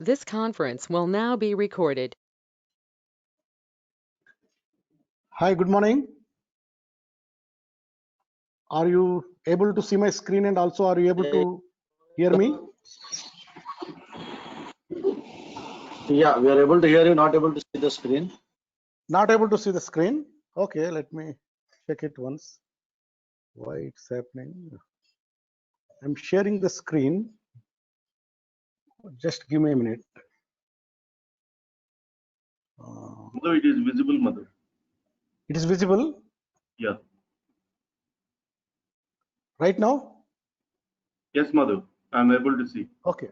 This conference will now be recorded. Hi, good morning. Are you able to see my screen, and also are you able to hear me? Yeah, we are able to hear you, not able to see the screen. Not able to see the screen? Okay, let me check it once. Why it's happening? I'm sharing the screen. Just give me a minute. Mother, it is visible, Mother. It is visible Yeah. right now? Yes, Mother. I'm able to see. Okay.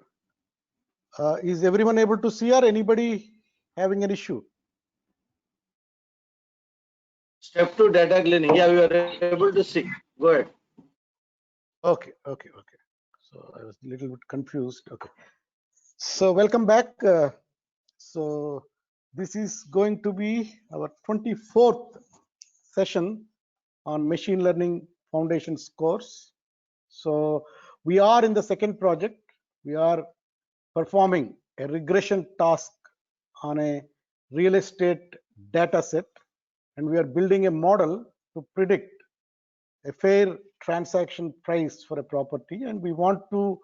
Is everyone able to see, or anybody having an issue? Step 2, data cleaning. Yeah, we are able to see. Go ahead. Okay. So I was a little bit confused. Okay. So welcome back. So this is going to be our 24th session on machine learning foundations course. So we are in the second project. We are performing a regression task on a real estate data set, and we are building a model to predict a fair transaction price for a property, and we want to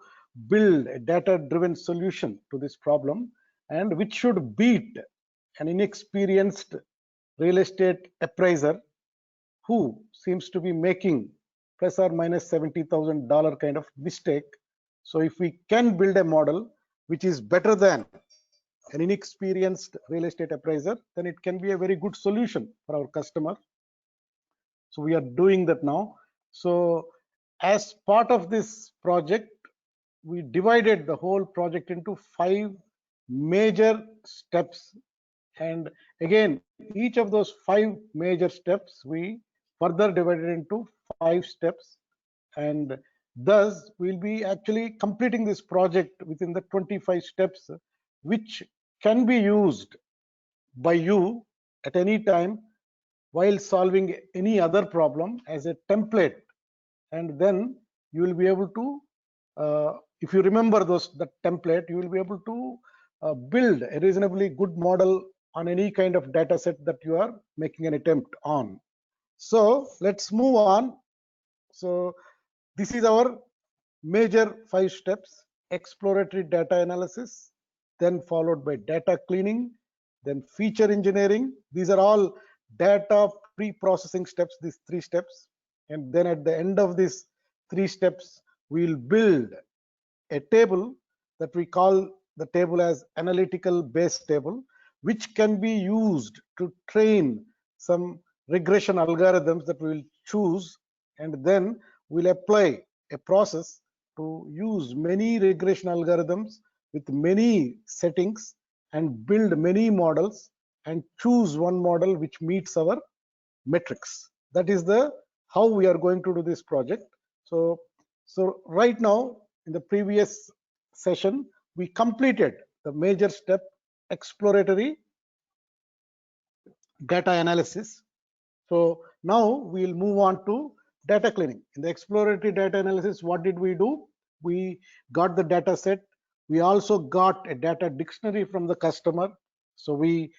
build a data driven solution to this problem, and which should beat an inexperienced real estate appraiser who seems to be making plus or minus $70,000 kind of mistake. So if we can build a model which is better than an inexperienced real estate appraiser, then it can be a very good solution for our customer. So we are doing that now. So as part of this project, we divided the whole project into 5 major steps. And again, each of those 5 major steps, we further divided into 5 steps. And thus, we'll be actually completing this project within the 25 steps, which can be used by you at any time while solving any other problem as a template. And then you will be able to, if you remember that template, you will be able to build a reasonably good model on any kind of data set that you are making an attempt on. So let's move on. So this is our major 5 steps: exploratory data analysis, then followed by data cleaning, then feature engineering. These are all data pre-processing steps, these 3 steps. And then at the end of these 3 steps, we'll build a table that we call the table as analytical base table, which can be used to train some regression algorithms that we'll choose, and then we'll apply a process to use many regression algorithms with many settings and build many models and choose one model which meets our metrics. That is the how we are going to do this project. So right now, in the previous session, we completed the major step, exploratory data analysis. So now we'll move on to data cleaning. In the exploratory data analysis, what did we do? We got the data set. We also got a data dictionary from the customer. So we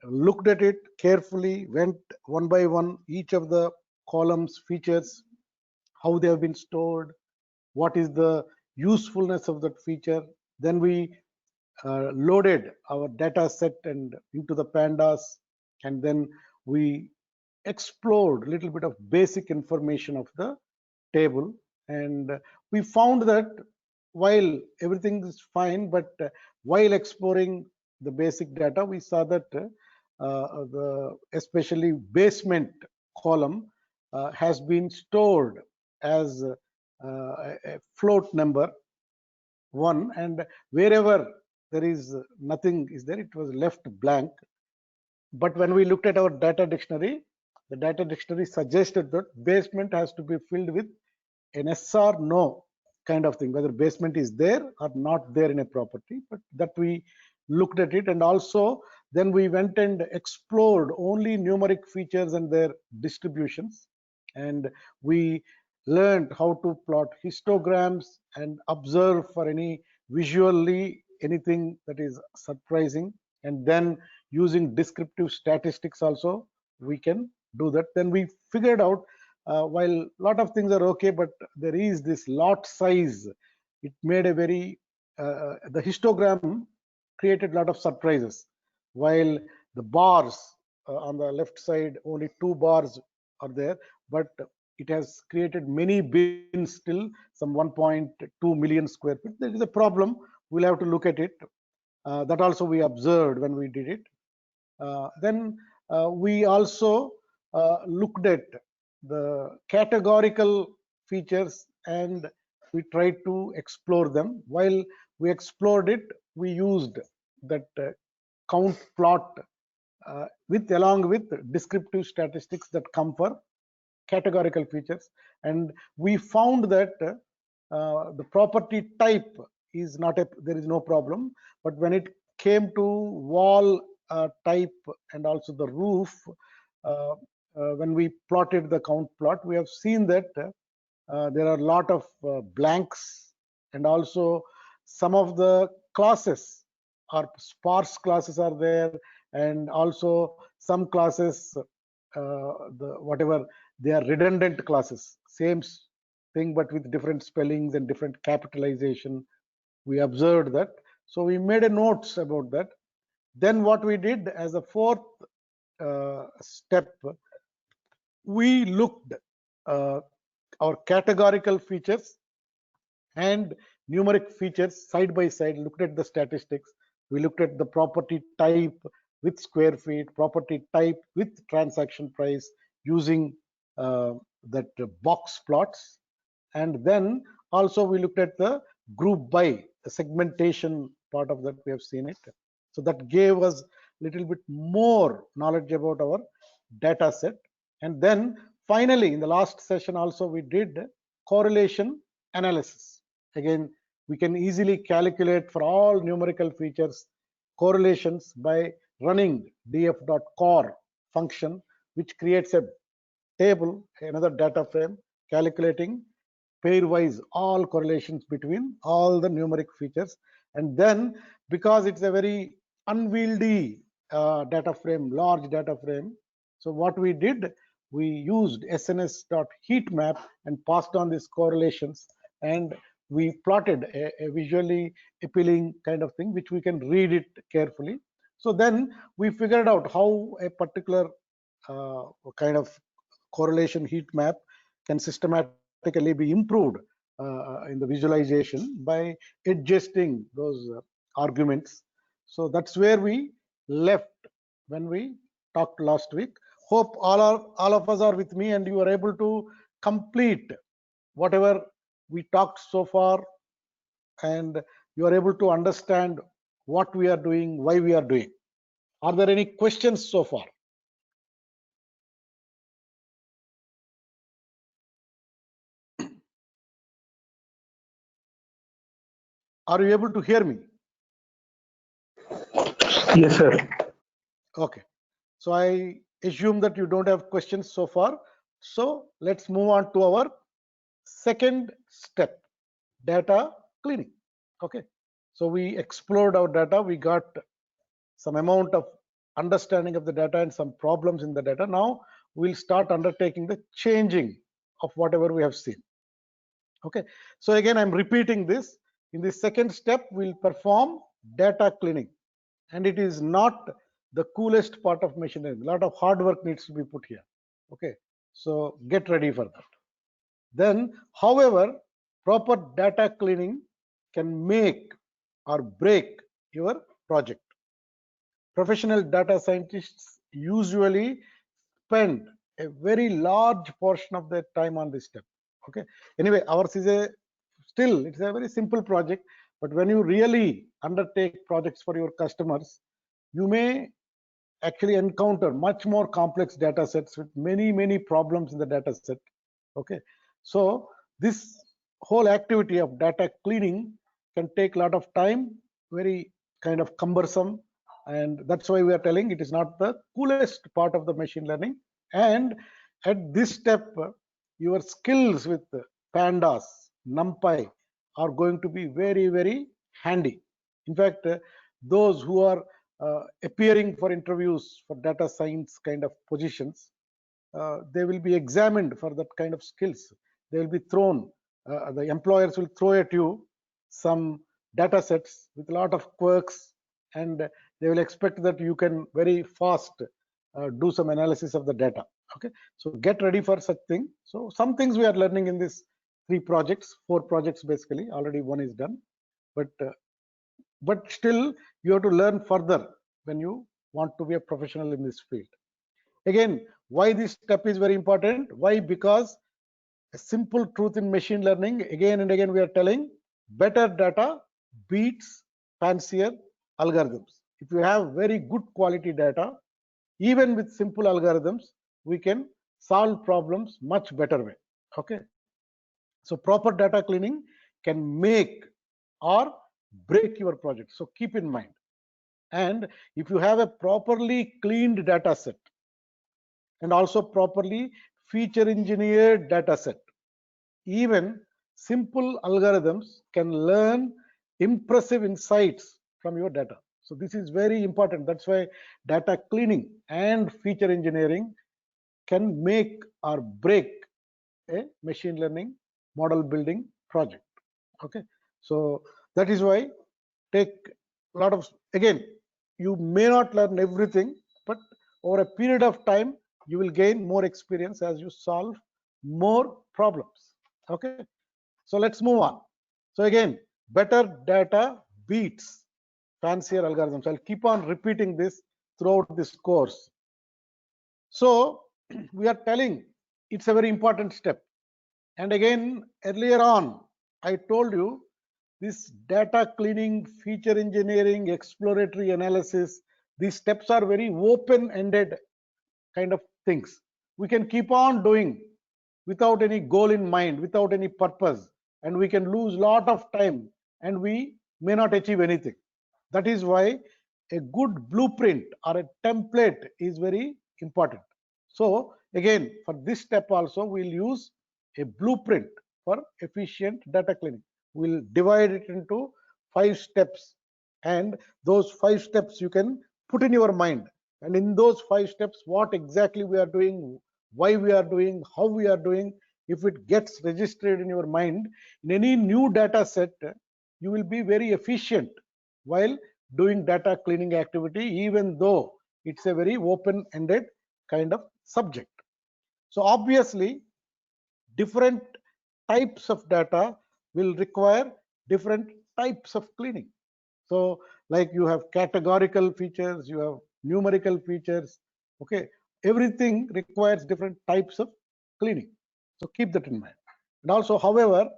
looked at it carefully, went one by one, each of the columns, features, how they have been stored, what is the usefulness of that feature. Then we loaded our data set and into the pandas, and then we explored a little bit of basic information of the table, and we found that while everything is fine, but while exploring the basic data, we saw that the especially basement column has been stored as a float number 1, and wherever there is nothing is there, it was left blank. But when we looked at our data dictionary, the data dictionary suggested that basement has to be filled with an yes or no kind of thing, whether basement is there or not there in a property. But that we looked at it, and also then we went and explored only numeric features and their distributions, and we learned how to plot histograms and observe for any visually anything that is surprising, and then using descriptive statistics also we can do that. Then we figured out, while a lot of things are okay, but there is this lot size. It made a very the histogram created a lot of surprises. While the bars on the left side, only 2 bars are there, but it has created many bins, still some 1.2 million square feet. There is a problem. We'll have to look at it. That also we observed when we did it. Then we also looked at the categorical features, and we tried to explore them. While we explored it, we used that count plot along with descriptive statistics that come for categorical features, and we found that the property type is not there is no problem, but when it came to wall type and also the roof, when we plotted the count plot, we have seen that there are a lot of blanks, and also some of the classes or sparse classes are there, and also some classes, whatever they are, redundant classes, same thing but with different spellings and different capitalization. We observed that, so we made a notes about that. Then what we did as a fourth step, we looked our categorical features and numeric features side by side, looked at the statistics. We looked at the property type with square feet, property type with transaction price, using that box plots. And then also we looked at the group by, the segmentation part of that, we have seen it. So that gave us a little bit more knowledge about our data set. And then finally, in the last session also, we did correlation analysis. Again, we can easily calculate for all numerical features correlations by running df.core function, which creates a table, another data frame, calculating pairwise all correlations between all the numeric features. And then, because it's a very unwieldy data frame, large data frame, so what we did, we used sns.heatmap and passed on these correlations, and we plotted a visually appealing kind of thing, which we can read it carefully. So then we figured out how a particular kind of correlation heat map can systematically be improved in the visualization by adjusting those arguments. So that's where we left when we talked last week. Hope all of us are with me and you are able to complete whatever we talked so far, and you are able to understand what we are doing, why we are doing. Are there any questions so far? Are you able to hear me? Yes, sir. Okay. So I assume that you don't have questions so far. So let's move on to our second step, data cleaning. Okay. So we explored our data. We got some amount of understanding of the data and some problems in the data. Now we'll start undertaking the changing of whatever we have seen. Okay. So again, I'm repeating this. In the second step, we'll perform data cleaning. And it is not the coolest part of machine learning. A lot of hard work needs to be put here. Okay. So get ready for that. Then, however, proper data cleaning can make or break your project. Professional data scientists usually spend a very large portion of their time on this step. Okay. Anyway, ours is it's a very simple project, but when you really undertake projects for your customers, you may actually encounter much more complex data sets with many problems in the data set. Okay. So this whole activity of data cleaning can take a lot of time, very kind of cumbersome, and that's why we are telling it is not the coolest part of the machine learning. And at this step, your skills with pandas, numpy are going to be very handy. In fact, those who are appearing for interviews for data science kind of positions, they will be examined for that kind of skills. They will be thrown, the employers will throw at you some data sets with a lot of quirks, and they will expect that you can very fast do some analysis of the data. Okay, so get ready for such thing. So some things we are learning in this 4 projects basically. Already one is done, but still you have to learn further when you want to be a professional in this field. Again, why this step is very important? Why? Because a simple truth in machine learning, again and again we are telling, better data beats fancier algorithms. If you have very good quality data, even with simple algorithms, we can solve problems much better way. Okay, so proper data cleaning can make or break your project, so keep in mind. And if you have a properly cleaned data set and also properly feature engineered data set, even simple algorithms can learn impressive insights from your data. So this is very important. That's why data cleaning and feature engineering can make or break a machine learning model building project. Okay, so that is why take a lot of, again, you may not learn everything, but over a period of time you will gain more experience as you solve more problems. Okay, so let's move on. So again, better data beats fancier algorithms. I'll keep on repeating this throughout this course. So we are telling it's a very important step. And again, earlier on, I told you this data cleaning, feature engineering, exploratory analysis, these steps are very open-ended kind of things. We can keep on doing without any goal in mind, without any purpose, and we can lose a lot of time and we may not achieve anything. That is why a good blueprint or a template is very important. So again, for this step also, we'll use a blueprint for efficient data cleaning. We'll divide it into 5 steps, and those 5 steps you can put in your mind. And in those 5 steps, what exactly we are doing, why we are doing, how we are doing, if it gets registered in your mind, in any new data set, you will be very efficient while doing data cleaning activity, even though it's a very open-ended kind of subject. So obviously, different types of data will require different types of cleaning. So like you have categorical features, you have numerical features. Okay, everything requires different types of cleaning. So keep that in mind. And also, however,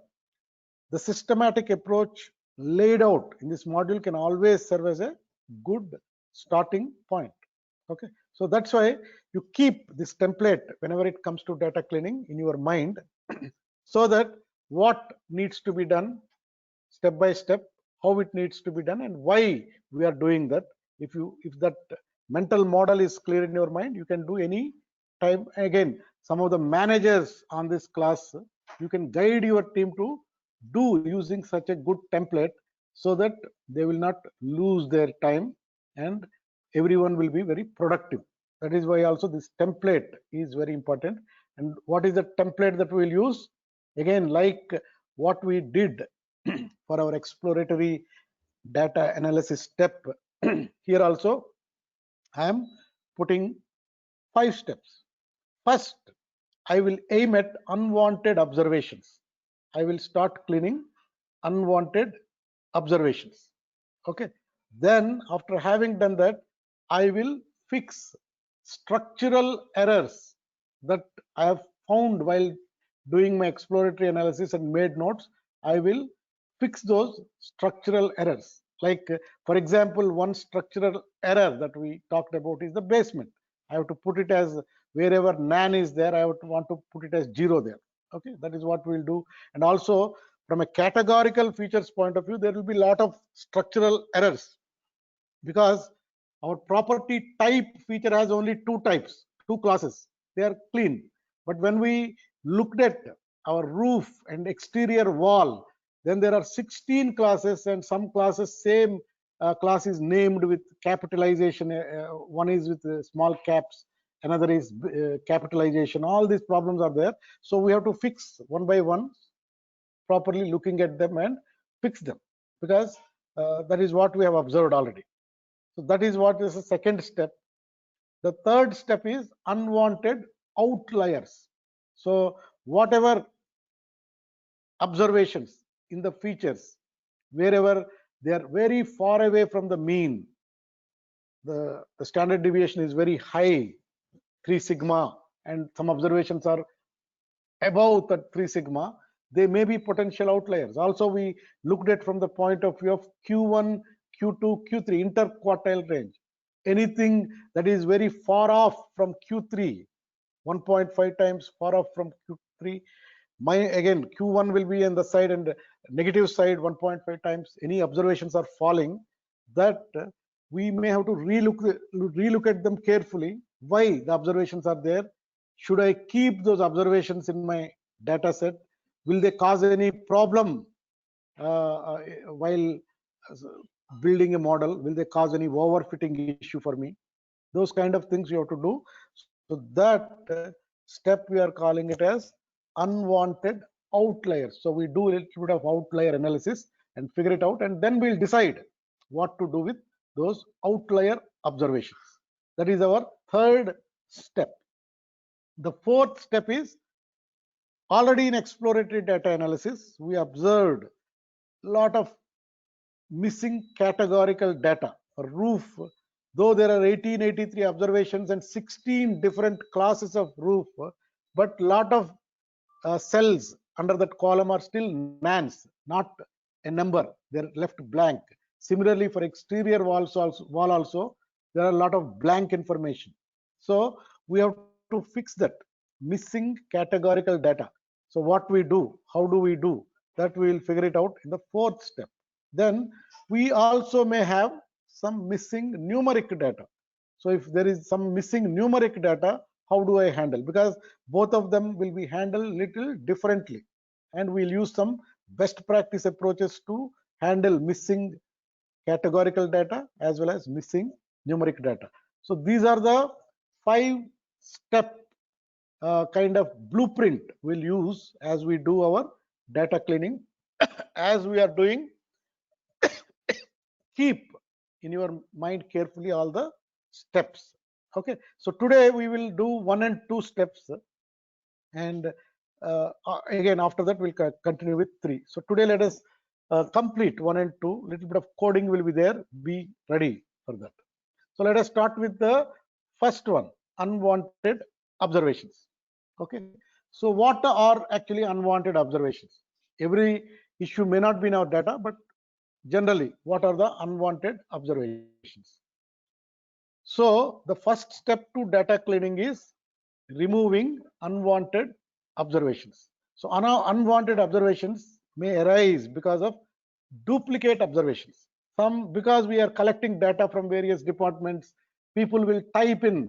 the systematic approach laid out in this module can always serve as a good starting point. Okay, so that's why you keep this template whenever it comes to data cleaning in your mind, so that what needs to be done step by step, how it needs to be done, and why we are doing that. If that mental model is clear in your mind, you can do any time. Again, some of the managers on this class, you can guide your team to do using such a good template, so that they will not lose their time and everyone will be very productive. That is why also this template is very important. And what is the template that we will use? Again, like what we did for our exploratory data analysis step, here also I am putting 5 steps. First, I will aim at unwanted observations. I will start cleaning unwanted observations. Okay, then after having done that, I will fix structural errors that I have found while doing my exploratory analysis and made notes. I will fix those structural errors. Like for example, one structural error that we talked about is the basement. I have to put it as, wherever nan is there, I would want to put it as 0 there. Okay, that is what we'll do. And also, from a categorical features point of view, there will be a lot of structural errors, because our property type feature has only 2 types, 2 classes. They are clean. But when we looked at our roof and exterior wall, then there are 16 classes, and some classes same class is named with capitalization, one is with small caps, another is capitalization. All these problems are there. So we have to fix one by one, properly looking at them and fix them, because that is what we have observed already. So that is what is the second step. The third step is unwanted outliers. So whatever observations in the features, wherever they are very far away from the mean, the standard deviation is very high, 3 sigma, and some observations are above that 3 sigma, they may be potential outliers. Also, we looked at from the point of view of Q1, Q2, Q3, interquartile range. Anything that is very far off from Q3, 1.5 times far off from Q3, again, Q1 will be on the side and negative side 1.5 times. Any observations are falling, that we may have to relook at them carefully. Why the observations are there? Should I keep those observations in my data set? Will they cause any problem while building a model? Will they cause any overfitting issue for me? Those kind of things you have to do. So that step we are calling it as unwanted outliers. So we do a little bit of outlier analysis and figure it out, and then we'll decide what to do with those outlier observations. That is our third step. The fourth step is, already in exploratory data analysis, we observed a lot of missing categorical data. A roof, though there are 1883 observations and 16 different classes of roof, but lot of cells under that column are still nans, not a number. They're left blank. Similarly, for exterior walls also, there are a lot of blank information. So we have to fix that missing categorical data. So what we do, how do we do that? We will figure it out in the fourth step. Then we also may have some missing numeric data. So if there is some missing numeric data, how do I handle? Because both of them will be handled little differently, and we'll use some best practice approaches to handle missing categorical data as well as missing numeric data. So these are the 5-step kind of blueprint we'll use as we do our data cleaning. As we are doing, keep in your mind carefully all the steps. Okay, so today we will do 1 and 2 steps, and again after that we'll continue with 3. So today let us complete 1 and 2. Little bit of coding will be there. Be ready for that. So let us start with the first one, unwanted observations. Okay, so what are actually unwanted observations? Every issue may not be in our data, but generally, what are the unwanted observations? So the first step to data cleaning is removing unwanted observations. So unwanted observations may arise because of duplicate observations. Some, because we are collecting data from various departments, people will type in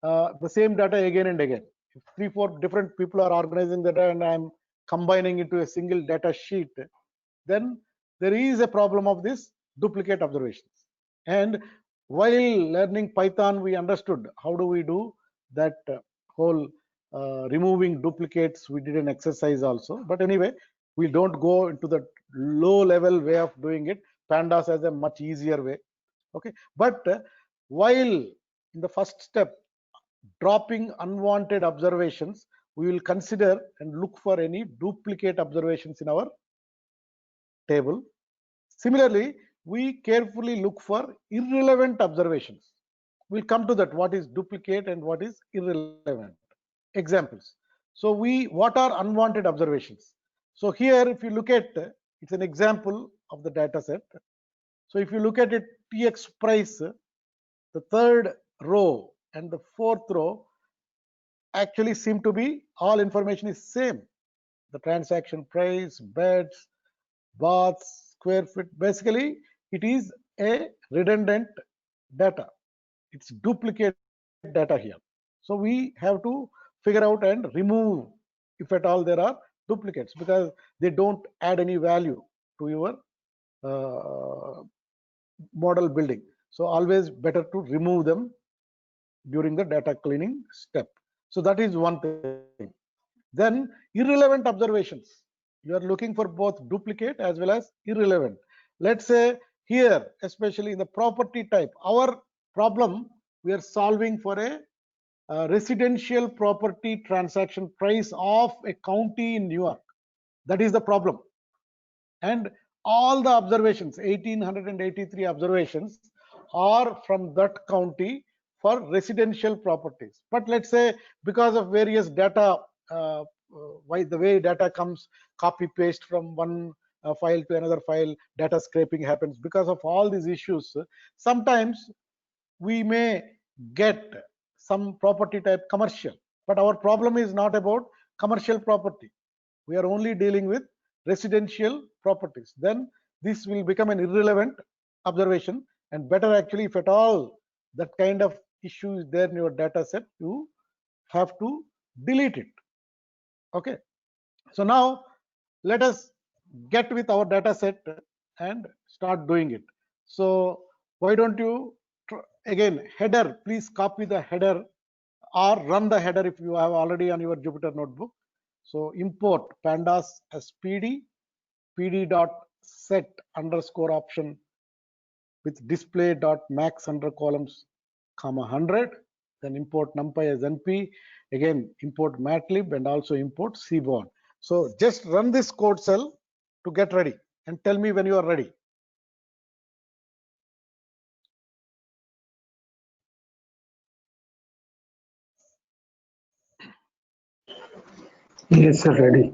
the same data again and again. If 3-4 different people are organizing the data and I'm combining into a single data sheet, then there is a problem of this duplicate observations. And while learning Python, we understood how do we do that whole removing duplicates. We did an exercise also, but anyway, we don't go into the low level way of doing it. Pandas has a much easier way. Okay, but while in the first step, dropping unwanted observations, we will consider and look for any duplicate observations in our table. Similarly, we carefully look for irrelevant observations. We'll come to that, what is duplicate and what is irrelevant. Examples. So what are unwanted observations? So here, if you look at, it's an example of the data set. So if you look at it, TX price, the third row and the fourth row actually seem to be, all information is same. The transaction price, beds, baths, square feet. Basically, it is a redundant data. It's duplicate data here. So we have to figure out and remove, if at all there are duplicates, because they don't add any value to your model building. So always better to remove them during the data cleaning step. So that is one thing. Then irrelevant observations. You are looking for both duplicate as well as irrelevant. Let's say here, especially in the property type, our problem we are solving for a residential property transaction price of a county in New York. That is the problem. And all the observations, 1883 observations, are from that county for residential properties. But let's say because of various data, why the way data comes copy paste from one file to another file, data scraping happens. Because of all these issues, sometimes we may get some property type commercial, but our problem is not about commercial property. We are only dealing with residential properties. Then this will become an irrelevant observation, and better actually, if at all that kind of issue is there in your data set, you have to delete it. Okay, so now let us get with our data set and start doing it. So why don't you again, header, please copy the header or run the header if you have already on your Jupyter notebook. So import pandas as pd dot set underscore option with display dot max under columns comma 100. Then import numpy as np. Again import matlib and also import cborn. So just run this code cell to get ready and tell me when you are ready. Yes, sir, ready.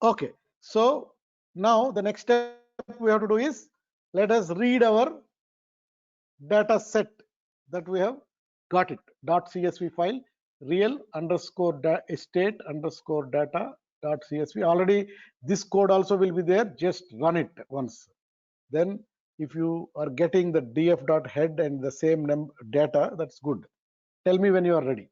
Okay, so now the next step we have to do is, let us read our data set that we have got it. .csv file real underscore estate underscore data .csv. Already this code also will be there. Just run it once. Then if you are getting the df.head and the same data, that's good. Tell me when you are ready.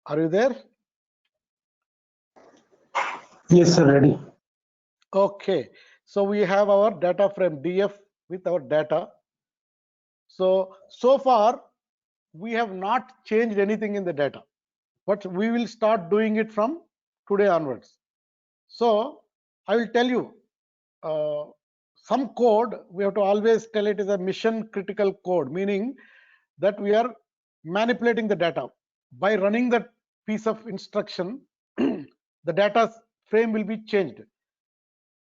Are you there? Yes, sir, ready. Okay, so we have our data frame df with our data. So far we have not changed anything in the data, but we will start doing it from today onwards. So I will tell you some code. We have to always tell it is a mission critical code, meaning that we are manipulating the data by running that piece of instruction. The data frame will be changed.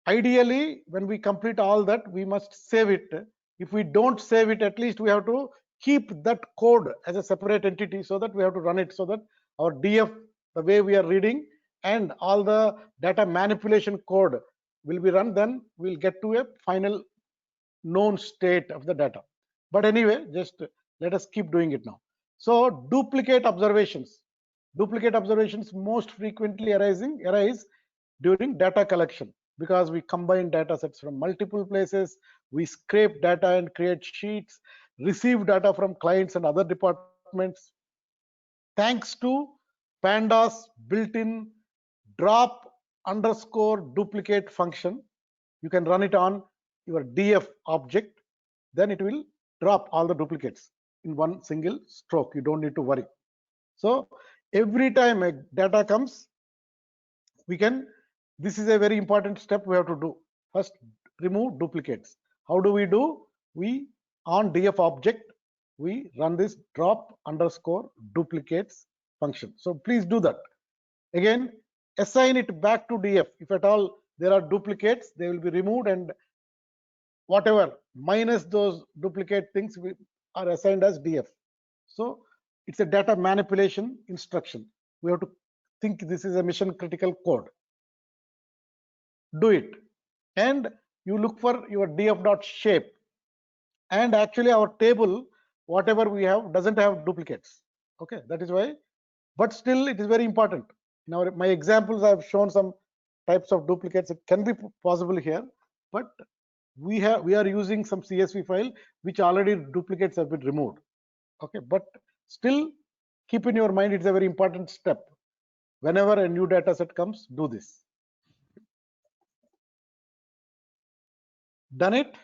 Ideally, when we complete all that, we must save it. If we don't save it, at least we have to keep that code as a separate entity, so that we have to run it, so that our df, the way we are reading, and all the data manipulation code will be run. Then we'll get to a final known state of the data. But anyway, just let us keep doing it now. So duplicate observations. Duplicate observations most frequently arise during data collection, because we combine data sets from multiple places, we scrape data and create sheets, receive data from clients and other departments. Thanks to pandas built-in drop underscore duplicate function, you can run it on your df object. Then it will drop all the duplicates in one single stroke. You don't need to worry. So every time a data comes, we can, this is a very important step we have to do. First, remove duplicates. How do? We on df object, we run this drop underscore duplicates function. So please do that. Again, assign it back to df. If at all there are duplicates, they will be removed, and whatever minus those duplicate things are assigned as df. So it's a data manipulation instruction. We have to think this is a mission critical code. Do it, and you look for your df.shape, and actually our table, whatever we have, doesn't have duplicates. Okay, that is why, but still it is very important. Now my examples, I have shown some types of duplicates. It can be possible here, but we are using some CSV file which already duplicates have been removed. Okay, but still keep in your mind, it's a very important step. Whenever a new data set comes, do this. Done it?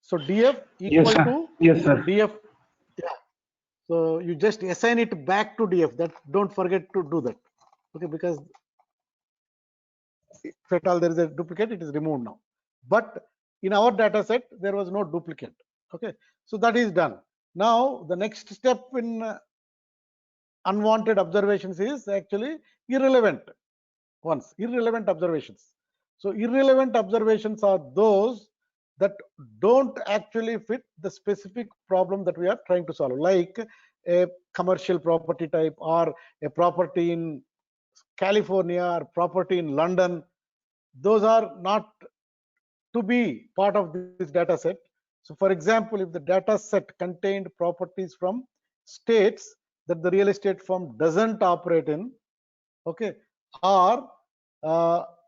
So df Yes, equal sir. to Yes, sir. df. Yeah. So you just assign it back to df. That don't forget to do that. Okay, because if at all there is a duplicate, it is removed now. But in our data set, there was no duplicate. Okay, so that is done. Now the next step in unwanted observations is actually irrelevant ones, irrelevant observations. So irrelevant observations are those that don't actually fit the specific problem that we are trying to solve, like a commercial property type or a property in California or property in London. Those are not to be part of this data set. So for example, if the data set contained properties from states that the real estate firm doesn't operate in, okay, or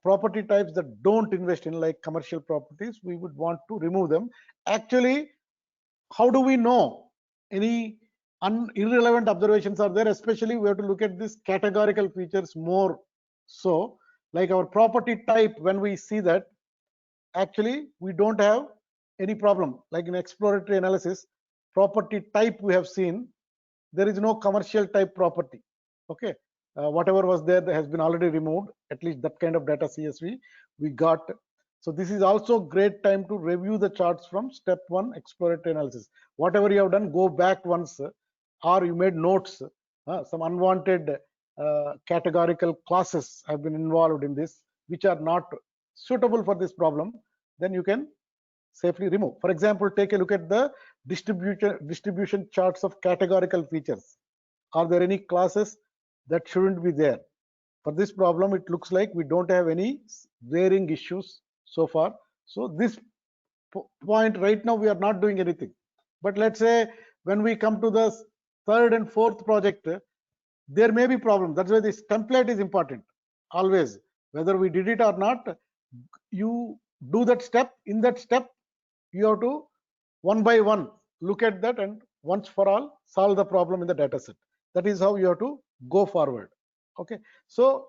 property types that don't invest in, like commercial properties, we would want to remove them. Actually, how do we know any irrelevant observations are there? Especially we have to look at these categorical features more. So like our property type, when we see that, actually we don't have any problem. Like in exploratory analysis, property type we have seen, there is no commercial type property. Okay, whatever was there has been already removed. At least that kind of data CSV we got. So this is also great time to review the charts from step 1 exploratory analysis. Whatever you have done, go back once, or you made notes. Some unwanted categorical classes have been involved in this, which are not suitable for this problem. Then you can safely remove. For example, take a look at the distribution charts of categorical features. Are there any classes that shouldn't be there? For this problem, it looks like we don't have any varying issues so far. So this point right now, we are not doing anything. But let's say when we come to the third and fourth project, there may be problem. That's why this template is important. Always, whether we did it or not, you do that step. In that step, you have to one by one look at that and once for all solve the problem in the data set. That is how you have to go forward. Okay, so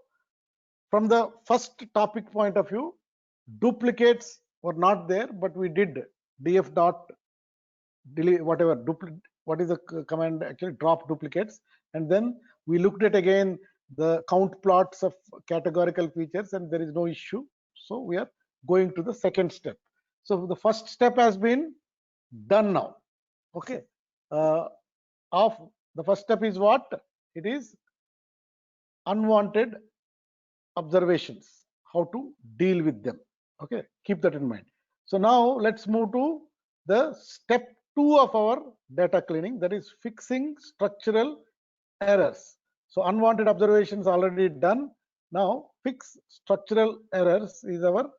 from the first topic point of view, duplicates were not there, but we did df dot delete whatever what is the command, actually drop duplicates, and then we looked at again the count plots of categorical features, and there is no issue. So we are going to the second step. So the first step has been done now. Okay, of the first step is what? It is unwanted observations, how to deal with them. Okay, keep that in mind. So now let's move to the step 2 of our data cleaning, that is fixing structural errors. So unwanted observations already done. Now fix structural errors is our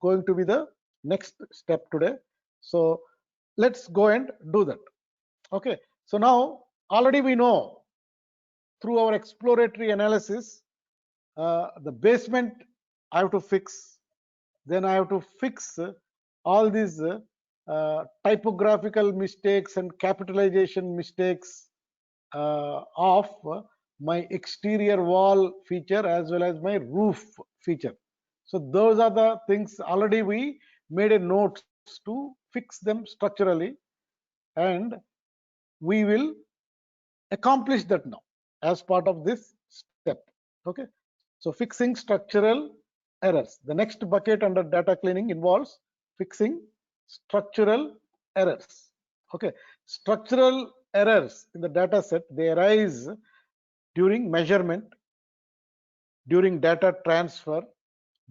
going to be the next step today. So let's go and do that. Okay, so now already we know through our exploratory analysis, the basement I have to fix. Then I have to fix all these typographical mistakes and capitalization mistakes of my exterior wall feature as well as my roof feature. So those are the things already we made a note to fix them structurally, and we will accomplish that now as part of this step. Okay, so fixing structural errors. The next bucket under data cleaning involves fixing structural errors. Okay, structural errors in the data set, they arise during measurement, during data transfer,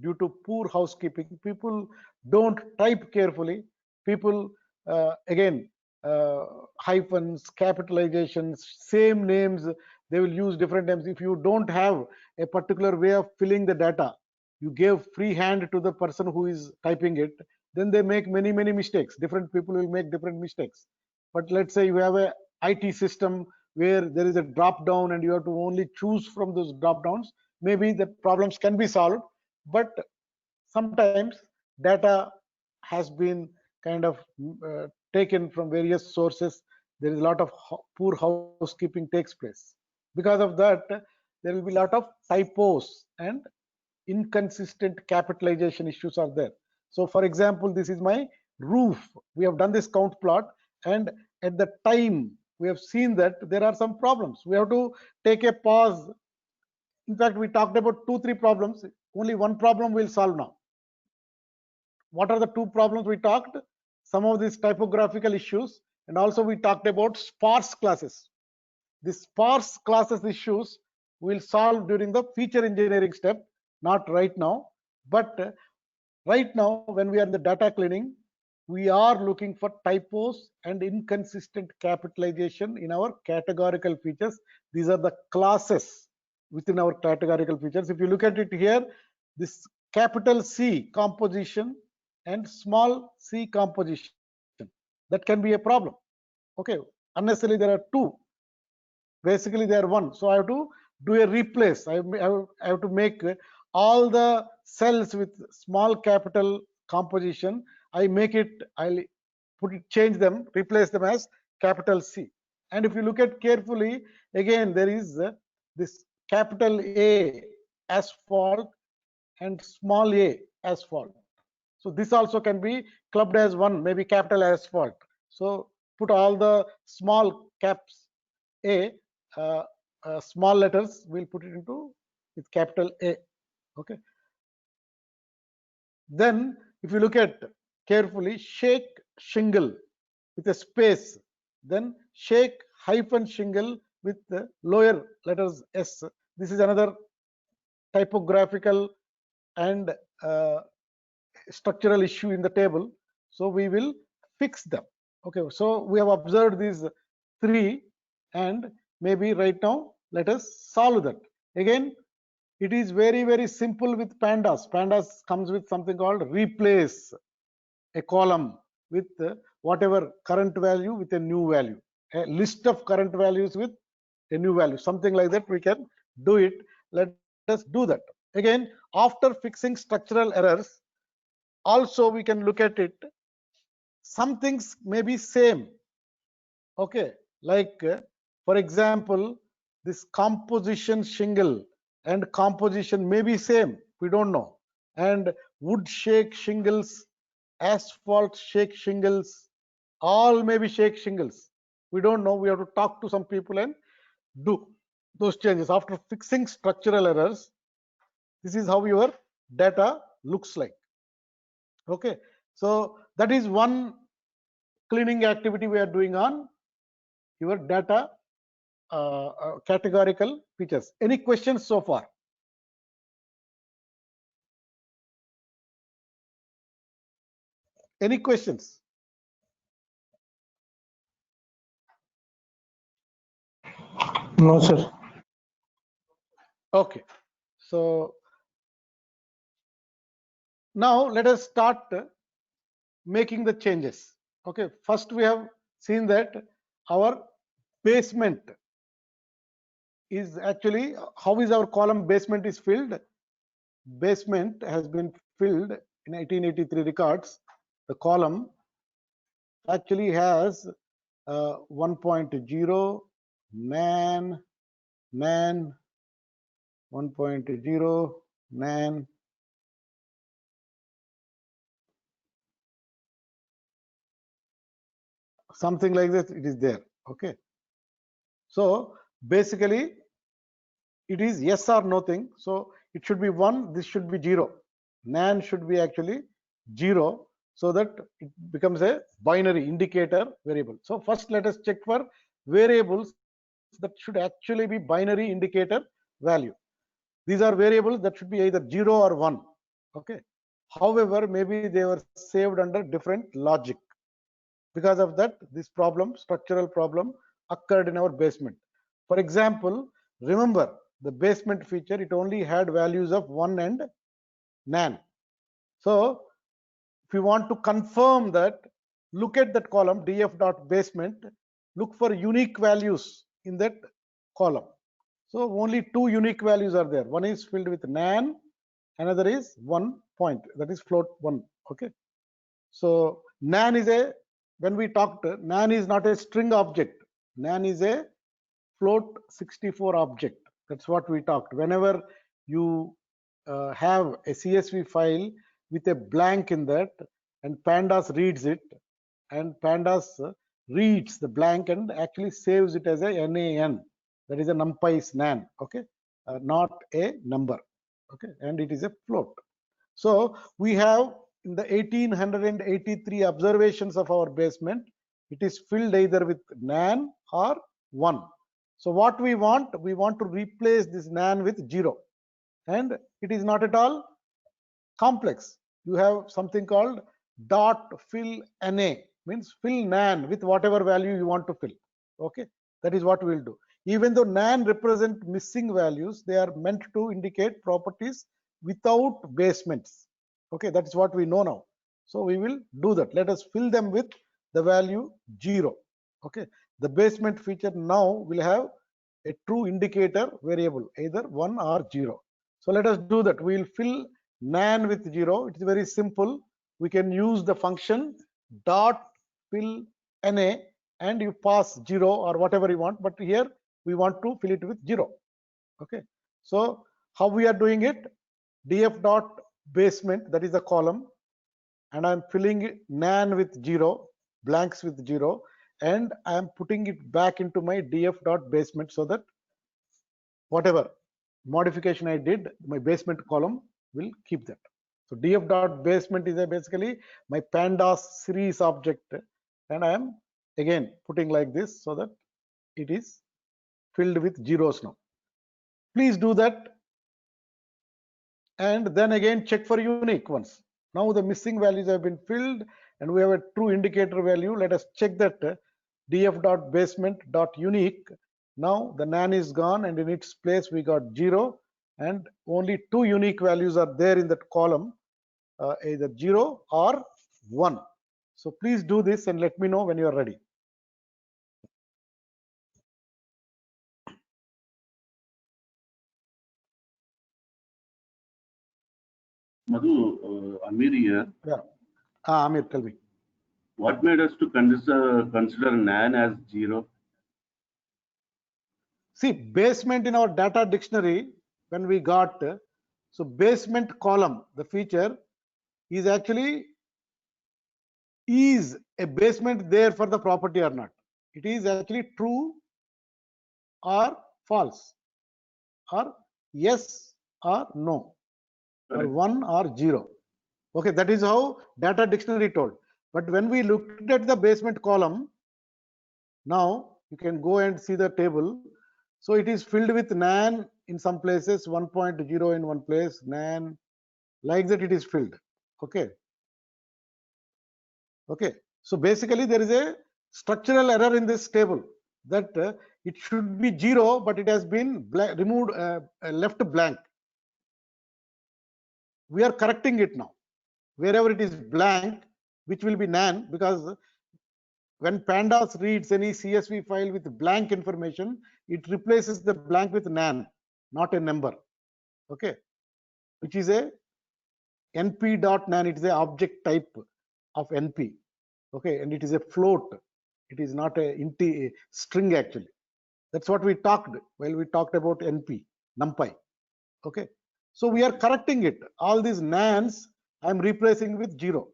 due to poor housekeeping. People don't type carefully. People again, hyphens, capitalizations, same names, they will use different names. If you don't have a particular way of filling the data, you give free hand to the person who is typing it, then they make many mistakes. Different people will make different mistakes. But let's say you have a IT system where there is a drop down and you have to only choose from those drop downs, maybe the problems can be solved. but sometimes data has been kind of taken from various sources. There is a lot of poor housekeeping takes place. Because of that, there will be a lot of typos and inconsistent capitalization issues are there. So for example, this is my roof. We have done this count plot, and at the time we have seen that there are some problems. We have to take a pause. In fact, we talked about 2-3 problems. Only one problem we'll solve now. What are the 2 problems we talked? Some of these typographical issues, and also we talked about sparse classes. The sparse classes issues we'll solve during the feature engineering step, not right now. But right now, when we are in the data cleaning, we are looking for typos and inconsistent capitalization in our categorical features. These are the classes within our categorical features. If you look at it here, this capital C composition and small c composition, that can be a problem. Okay, unnecessarily there are 2. Basically they are 1. So I have to do a replace. I have to make all the cells with small capital composition. I'll put it, change them, replace them as capital C. And if you look at carefully, again there is this capital A asphalt and small a asphalt. So this also can be clubbed as one, maybe capital asphalt. So put all the small caps A, small letters, we'll put it into with capital A. Okay. Then if you look at carefully, shake shingle with a space, then shake hyphen shingle with the lower letters S. This is another typographical and structural issue in the table. So we will fix them. Okay, so we have observed these 3, and maybe right now let us solve that. Again, it is very simple with pandas. Pandas comes with something called replace a column with whatever current value with a new value, a list of current values with a new value, something like that. We can do it. Let us do that. Again, after fixing structural errors, also we can look at it. Some things may be same. Okay, like for example, this composition shingle and composition may be same, we don't know. And wood shake shingles, asphalt shake shingles, all may be shake shingles, we don't know. We have to talk to some people and do those changes. After fixing structural errors, this is how your data looks like. Okay, so that is one cleaning activity we are doing on your data categorical features. Any questions so far? Any questions? No, sir. Okay, so now let us start making the changes. Okay, first we have seen that our basement is actually, how is our column basement is filled? Basement has been filled in 1883 records. The column actually has 1.0 man 1.0 man something like this, it is there. Okay, so basically it is yes or no thing. So it should be 1, this should be 0, nan should be actually 0, so that it becomes a binary indicator variable. So first let us check for variables that should actually be binary indicator value. These are variables that should be either 0 or 1. Okay, however, maybe they were saved under different logic. Because of that, this problem, structural problem, occurred in our basement. For example, remember the basement feature, it only had values of 1 and nan. So if you want to confirm that, look at that column df.basement, look for unique values in that column. So only 2 unique values are there. One is filled with nan, another is 1 point, that is float 1. Okay, so nan is a, when we talked, nan is not a string object, nan is a float 64 object. That's what we talked. Whenever you have a CSV file with a blank in that, and pandas reads it, and pandas reads the blank and actually saves it as a NaN, that is a numpy's nan. Okay, not a number. Okay, and it is a float. So we have in the 1883 observations of our basement, it is filled either with nan or 1. So what we want to replace this nan with 0, and it is not at all complex. You have something called dot fill na, means fill nan with whatever value you want to fill. Okay, that is what we will do. Even though nan represent missing values, they are meant to indicate properties without basements. Okay, that's what we know now. So we will do that. Let us fill them with the value 0. Okay, the basement feature now will have a true indicator variable, either 1 or 0. So let us do that. We will fill nan with 0. It's very simple. We can use the function dot fill na, and you pass 0 or whatever you want, but here we want to fill it with 0. Okay, so how we are doing it? Df dot basement, that is the column, and I'm filling nan with 0, blanks with 0, and I am putting it back into my df dot basement, so that whatever modification I did, my basement column will keep that. So df dot basement is basically my pandas series object, and I am again putting like this so that it is filled with zeros now. Please do that, and then again check for unique ones. Now the missing values have been filled, and we have a true indicator value. Let us check that df dot basement dot unique. Now the nan is gone, and in its place we got 0, and only 2 unique values are there in that column, either 0 or 1. So please do this and let me know when you are ready. Madhu, Amir here. Yeah, Amir, tell me. What made us to consider nan as 0? See, basement in our data dictionary, when we got, so basement column, the feature is actually, is a basement there for the property or not? It is actually true or false, or yes or no, or Correct. 1 or 0. Okay, that is how data dictionary told. But when we looked at the basement column, now you can go and see the table. So it is filled with nan in some places, 1.0 in one place, nan, like that it is filled. Okay. Okay. So basically there is a structural error in this table, that it should be 0, but it has been removed, left blank. We are correcting it now. Wherever it is blank, which will be nan, because when pandas reads any CSV file with blank information, it replaces the blank with nan, not a number. Okay, which is a np.nan. It is a object type of np. Okay, and it is a float. It is not a string actually. That's what we talked while we talked about np, numpy. Okay, so we are correcting it. All these nans I am replacing with 0.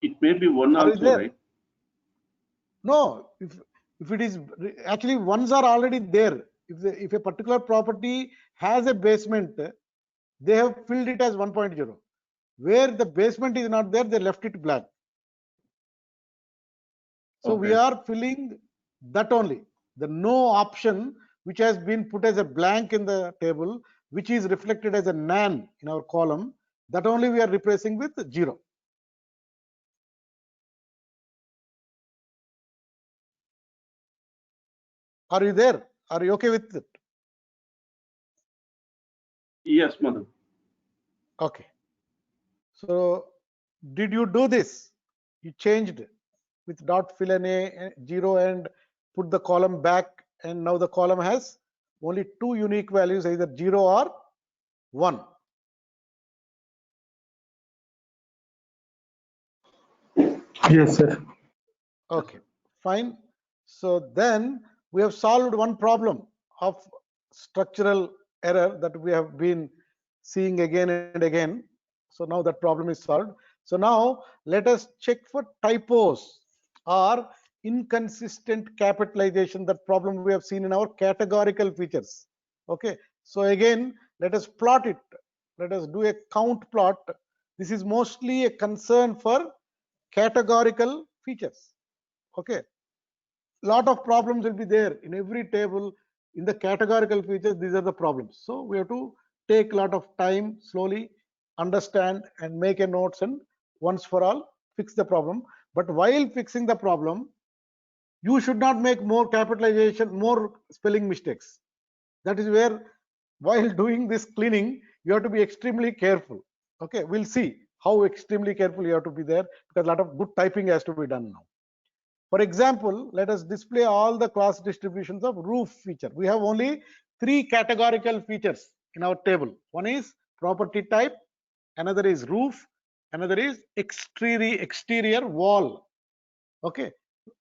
It may be 1 Are you also, there? right? No, if it is actually, ones are already there. If a particular property has a basement, they have filled it as 1.0. Where the basement is not there, they left it blank. So we Okay. are filling that only. The no option, which has been put as a blank in the table, which is reflected as a nan in our column, that only we are replacing with 0. Are you there? Are you okay with it? Yes, Madhu. Okay. So did you do this? You changed with dot fill na 0 and put the column back, and now the column has only 2 unique values, either 0 or 1. Yes, sir. Okay, fine. So then we have solved one problem of structural error that we have been seeing again and again. So now that problem is solved. So now let us check for typos or inconsistent capitalization, that problem we have seen in our categorical features. Okay, so again let us plot it. Let us do a count plot. This is mostly a concern for categorical features. Okay, lot of problems will be there in every table. In the categorical features, these are the problems. So we have to take a lot of time, slowly understand and make a notes, and once for all fix the problem. But while fixing the problem, you should not make more capitalization, more spelling mistakes. That is where, while doing this cleaning, you have to be extremely careful. Okay, we'll see how extremely careful you have to be there, because a lot of good typing has to be done now. For example, let us display all the class distributions of roof feature. We have only 3 categorical features in our table. One is property type, another is roof, another is exterior wall. Okay,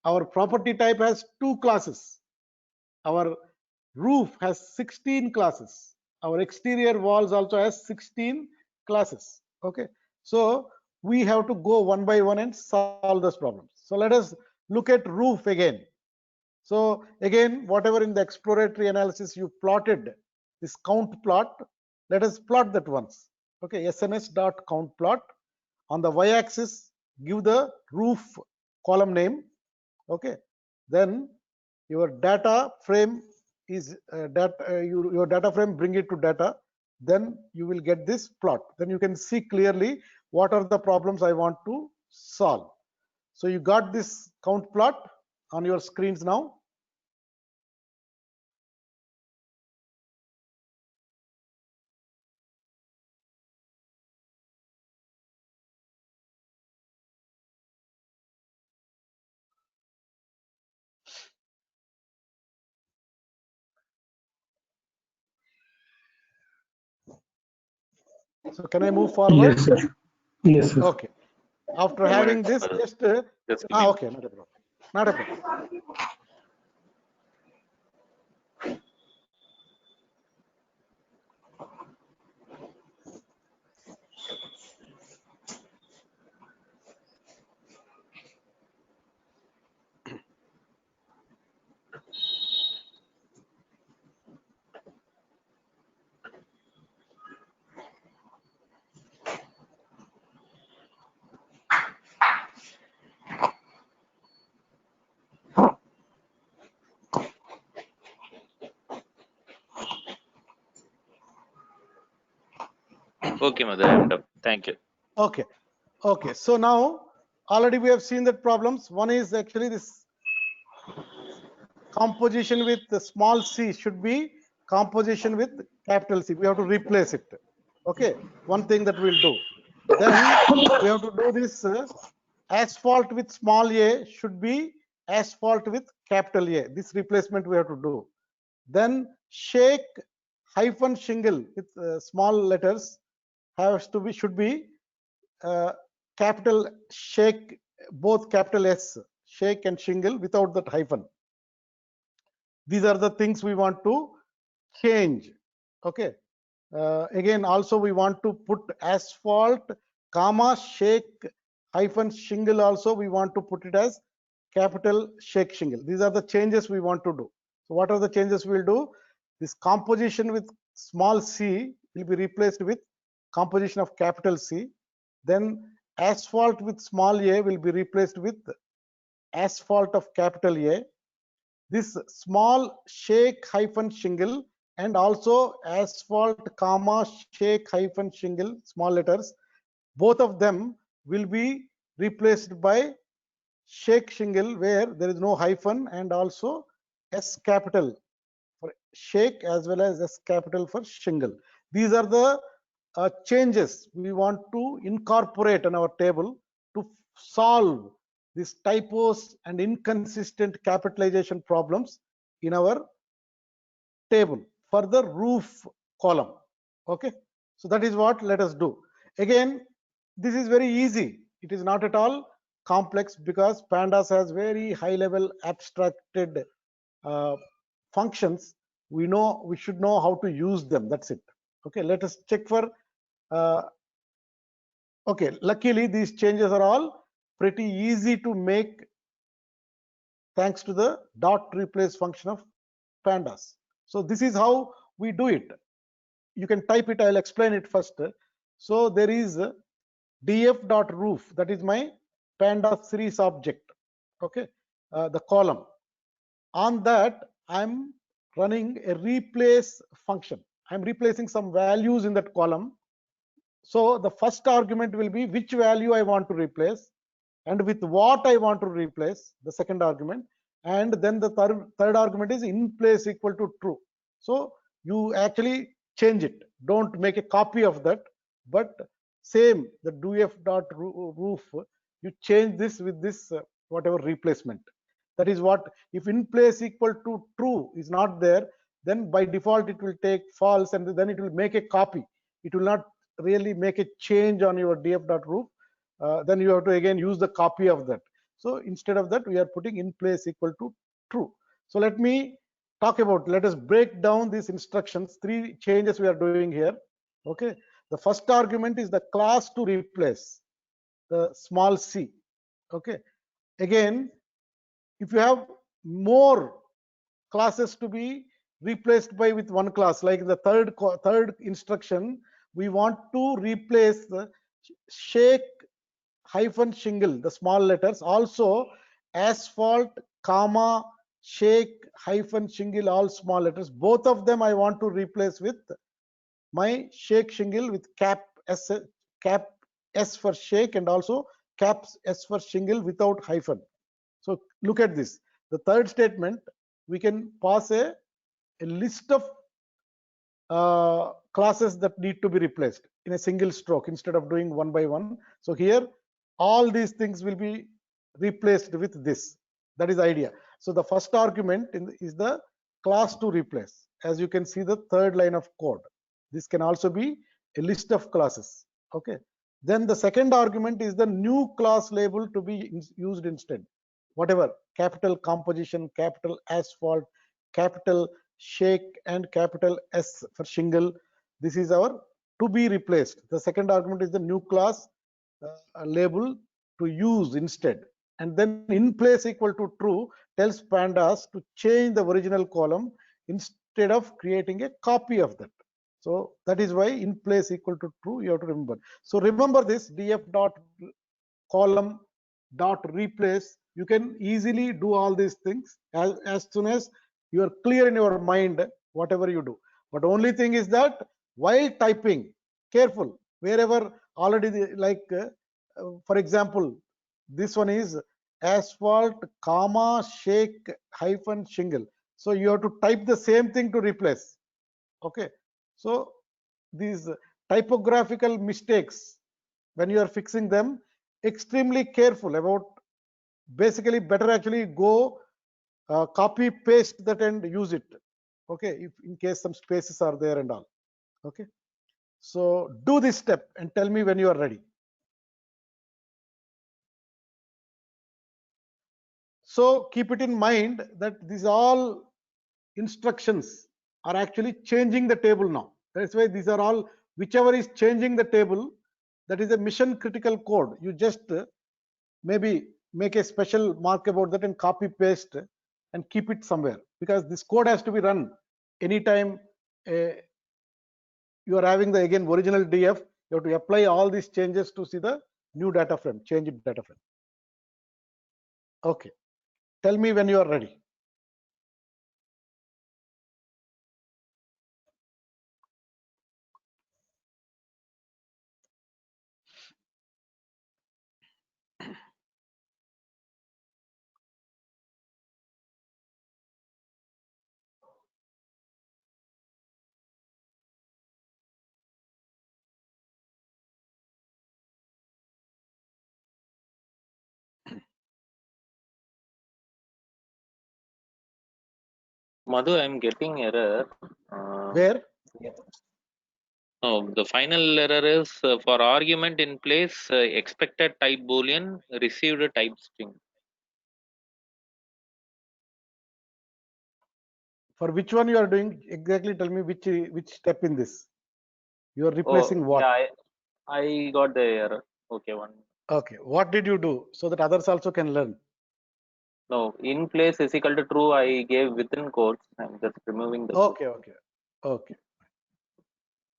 our property type has 2 classes. Our roof has 16 classes. Our exterior walls also has 16 classes. Okay, so we have to go one by one and solve those problems. So let us look at roof again. So again, whatever in the exploratory analysis you plotted, this count plot, let us plot that once. Okay, SNS dot count plot. On the y-axis, give the roof column name. Okay, then your data frame is your data frame, bring it to data, then you will get this plot. Then you can see clearly what are the problems I want to solve. So you got this count plot on your screens now. So can I move forward? Yes, sir. Yes, sir. Okay, after 2 having minutes, this, brother. just Just give me. okay, not a problem, not a problem. Okay, Mother, I'm done. Thank you. Okay, okay, so now already we have seen that problems. One is actually this composition with the small c should be composition with capital C. We have to replace it. Okay, one thing that we'll do. Then we have to do this asphalt with small a should be asphalt with capital A. This replacement we have to do. Then shake hyphen shingle with small letters has to be, should be capital shake, both capital S, shake and shingle without that hyphen. These are the things we want to change. Okay, again also we want to put asphalt comma shake hyphen shingle, also we want to put it as capital shake shingle. These are the changes we want to do. So what are the changes we'll do? This composition with small c will be replaced with composition of capital C. Then asphalt with small a will be replaced with asphalt of capital A. This small shake hyphen shingle and also asphalt comma shake hyphen shingle, small letters, both of them will be replaced by shake shingle where there is no hyphen, and also S capital for shake as well as S capital for shingle. These are the changes we want to incorporate in our table to solve these typos and inconsistent capitalization problems in our table for the roof column. Okay, So that is what let us do. Again, this is very easy. It is not at all complex because pandas has very high level abstracted functions. We should know how to use them. That's it. Okay, let us check for uh, okay, luckily these changes are all pretty easy to make thanks to the dot replace function of pandas. So this is how we do it. You can type it. I'll explain it first. So there is df.roof, that is my panda series object. Okay, the column. On that, I'm running a replace function. I'm replacing some values in that column. So the first argument will be which value I want to replace and with what I want to replace, the second argument. And then the third argument is in place equal to true. So you actually change it. Don't make a copy of that, but same the df.roof, you change this with this whatever replacement. That is what, if in place equal to true is not there, then by default it will take false and then it will make a copy. It will not really make a change on your df.roof. Then you have to again use the copy of that. So instead of that, we are putting in place equal to true. So let me talk about, let us break down these instructions. 3 changes we are doing here. Okay, the first argument is the class to replace, the small c. Okay, again, if you have more classes to be replaced by with one class, like the third instruction, we want to replace the shake hyphen shingle, the small letters, also asphalt comma shake hyphen shingle, all small letters. Both of them I want to replace with my shake shingle with cap s for shake and also cap s for shingle without hyphen. So look at this. The third statement, we can pass a list of classes that need to be replaced in a single stroke instead of doing one by one. So here all these things will be replaced with this. That is the idea. So the first argument is the class to replace. As you can see, the third line of code. This can also be a list of classes. Okay. Then the second argument is the new class label to be used instead. Whatever, capital composition, capital asphalt, capital shake and capital S for shingle. This is our to be replaced. The second argument is the new class label to use instead. And then in place equal to true tells pandas to change the original column instead of creating a copy of that. So that is why in place equal to true you have to remember. So remember this df dot column dot replace. You can easily do all these things as soon as you are clear in your mind whatever you do. But only thing is that while typing, careful wherever already like for example, this one is asphalt comma shake hyphen shingle. So you have to type the same thing to replace. Okay, so these typographical mistakes, when you are fixing them, extremely careful about. Basically better actually go copy paste that and use it. Okay, if in case some spaces are there and all. Okay, so do this step and tell me when you are ready. So keep it in mind that these all instructions are actually changing the table now. That's why these are all, whichever is changing the table, that is a mission critical code. You just maybe make a special mark about that and copy paste and keep it somewhere, because this code has to be run anytime you are having the again original df. You have to apply all these changes to see the new data frame, change it data frame. Okay, tell me when you are ready. Madhu, I'm getting error. Where? Oh, the final error is for argument in place, expected type boolean, received a type string. For which one you are doing exactly? Tell me which step in this. You are Oh, replacing what? yeah, I got the error. Okay, one. Okay. What did you do so that others also can learn? No, in place is equal to true. I gave within quotes. I'm just removing the quote. Okay. Okay. Okay.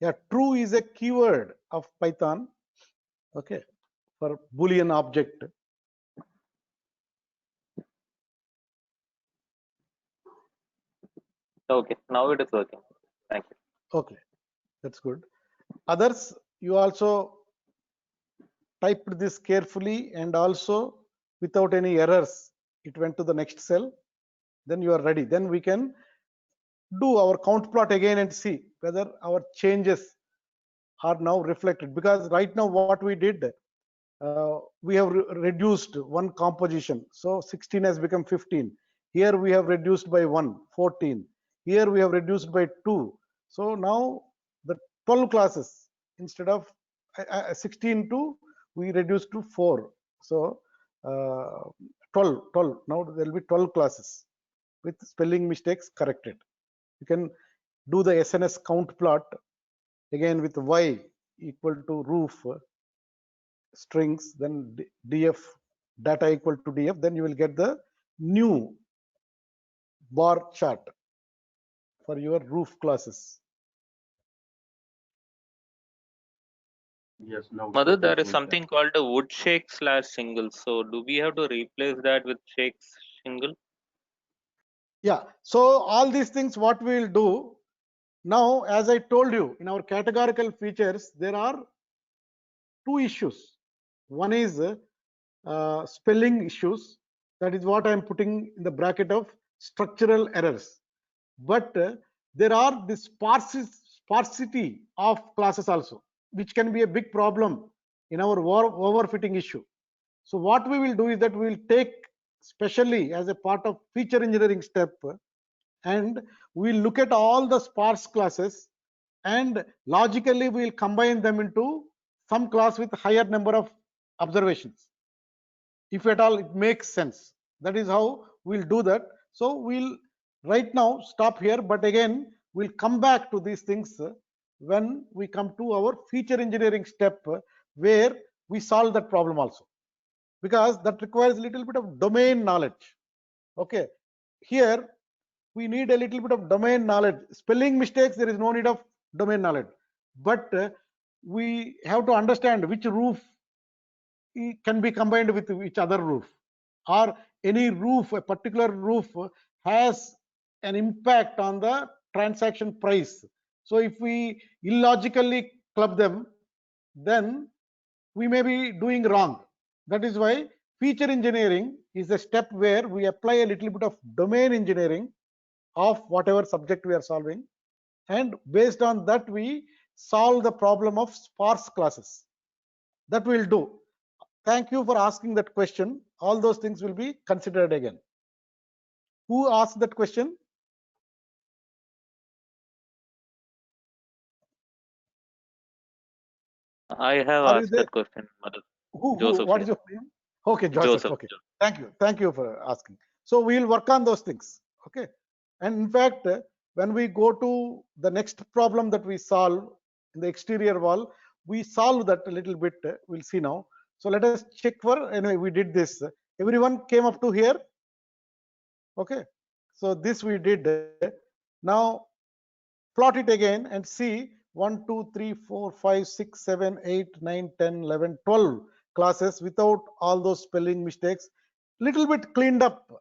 Yeah. True is a keyword of Python. Okay. For Boolean object. Okay, now it is working. Thank you. Okay. That's good. Others, you also typed this carefully and also without any errors. It went to the next cell. Then you are ready. Then we can do our count plot again and see whether our changes are now reflected. Because right now what we did, we have reduced one composition. So 16 has become 15. Here we have reduced by 1, 14. Here we have reduced by 2. So now the 12 classes instead of 16 to we reduced to 4. So 12. Now there will be 12 classes with spelling mistakes corrected. You can do the SNS count plot again with y equal to roof strings, then df data equal to df, then you will get the new bar chart for your roof classes. Yes, now Mother, both are there is showing something called a wood shake slash single. So do we have to replace that with shakes single? Yeah, so all these things what we will do now, as I told you, in our categorical features there are two issues. One is spelling issues, that is what I am putting in the bracket of structural errors. But there are this sparsity of classes also, which can be a big problem in our overfitting issue. So what we will do is that we will take specially as a part of feature engineering step, and we will look at all the sparse classes, and logically we will combine them into some class with higher number of observations, if at all it makes sense. That is how we'll do that. So we'll right now stop here, but again we'll come back to these things when we come to our feature engineering step, where we solve that problem also, because that requires a little bit of domain knowledge. Okay, here we need a little bit of domain knowledge. Spelling mistakes, there is no need of domain knowledge, but we have to understand which roof can be combined with each other roof, or any roof, a particular roof has an impact on the transaction price. So if we illogically club them, then we may be doing wrong. That is why feature engineering is a step where we apply a little bit of domain engineering of whatever subject we are solving, and based on that we solve the problem of sparse classes. That we'll do. Thank you for asking that question. All those things will be considered again. Who asked that question? I have Are you asked there? that question, Mother. Who? Joseph What is here. your name? Okay, Joseph. Joseph. Okay. Thank you for asking. So we'll work on those things. Okay. And in fact, when we go to the next problem that we solve in the exterior wall, we solve that a little bit. We'll see now. So let us check for, anyway, we did this. Everyone came up to here. Okay. So this we did. Now plot it again and see 1, 2, 3, 4, 5, 6, 7, 8, 9, 10, 11, 12 classes without all those spelling mistakes. Little bit cleaned up